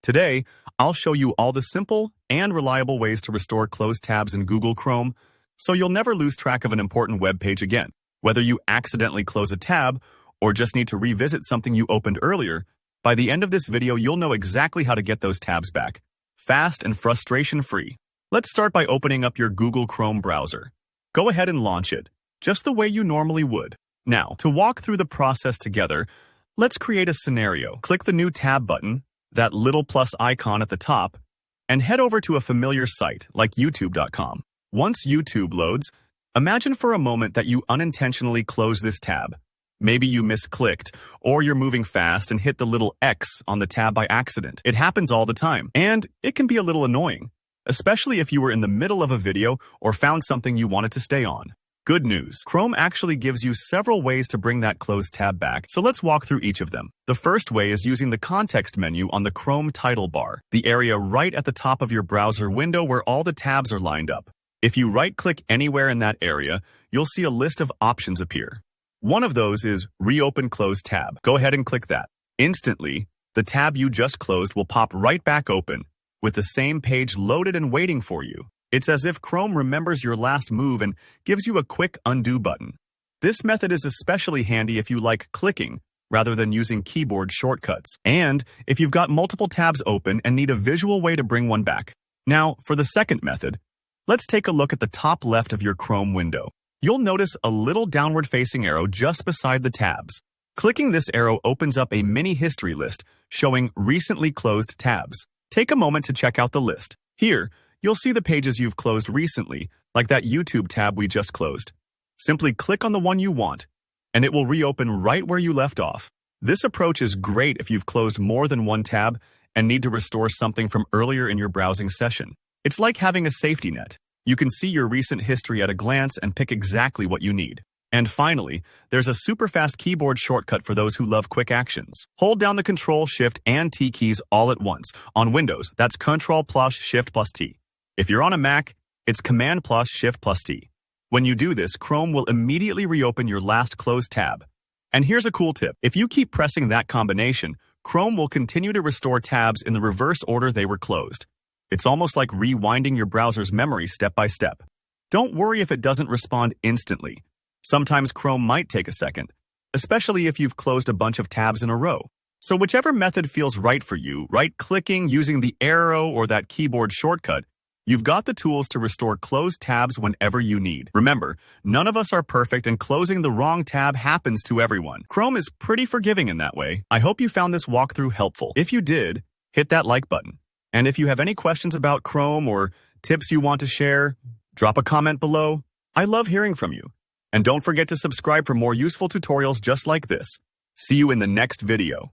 Today, I'll show you all the simple and reliable ways to restore closed tabs in Google Chrome so you'll never lose track of an important web page again. Whether you accidentally close a tab or just need to revisit something you opened earlier, by the end of this video you'll know exactly how to get those tabs back, fast and frustration-free. Let's start by opening up your Google Chrome browser. Go ahead and launch it, just the way you normally would. Now, to walk through the process together, let's create a scenario. Click the New Tab button, that little plus icon at the top, and head over to a familiar site like youtube.com. Once YouTube loads, imagine for a moment that you unintentionally close this tab. Maybe you misclicked, or you're moving fast and hit the little X on the tab by accident. It happens all the time, and it can be a little annoying, especially if you were in the middle of a video or found something you wanted to stay on. Good news, Chrome actually gives you several ways to bring that closed tab back, so let's walk through each of them. The first way is using the context menu on the Chrome title bar, the area right at the top of your browser window where all the tabs are lined up. If you right-click anywhere in that area, you'll see a list of options appear. One of those is Reopen Closed Tab. Go ahead and click that. Instantly, the tab you just closed will pop right back open, with the same page loaded and waiting for you. It's as if Chrome remembers your last move and gives you a quick undo button. This method is especially handy if you like clicking rather than using keyboard shortcuts, and if you've got multiple tabs open and need a visual way to bring one back. Now, for the second method, let's take a look at the top left of your Chrome window. You'll notice a little downward-facing arrow just beside the tabs. Clicking this arrow opens up a mini history list showing recently closed tabs. Take a moment to check out the list. Here, you'll see the pages you've closed recently, like that YouTube tab we just closed. Simply click on the one you want, and it will reopen right where you left off. This approach is great if you've closed more than one tab and need to restore something from earlier in your browsing session. It's like having a safety net. You can see your recent history at a glance and pick exactly what you need. And finally, there's a super fast keyboard shortcut for those who love quick actions. Hold down the Control, Shift, and T keys all at once. On Windows, that's Control plus Shift plus T. If you're on a Mac, it's Command plus Shift plus T. When you do this, Chrome will immediately reopen your last closed tab. And here's a cool tip. If you keep pressing that combination, Chrome will continue to restore tabs in the reverse order they were closed. It's almost like rewinding your browser's memory step by step. Don't worry if it doesn't respond instantly. Sometimes Chrome might take a second, especially if you've closed a bunch of tabs in a row. So whichever method feels right for you, right-clicking, using the arrow, or that keyboard shortcut, you've got the tools to restore closed tabs whenever you need. Remember, none of us are perfect and closing the wrong tab happens to everyone. Chrome is pretty forgiving in that way. I hope you found this walkthrough helpful. If you did, hit that like button. And if you have any questions about Chrome or tips you want to share, drop a comment below. I love hearing from you. And don't forget to subscribe for more useful tutorials just like this. See you in the next video.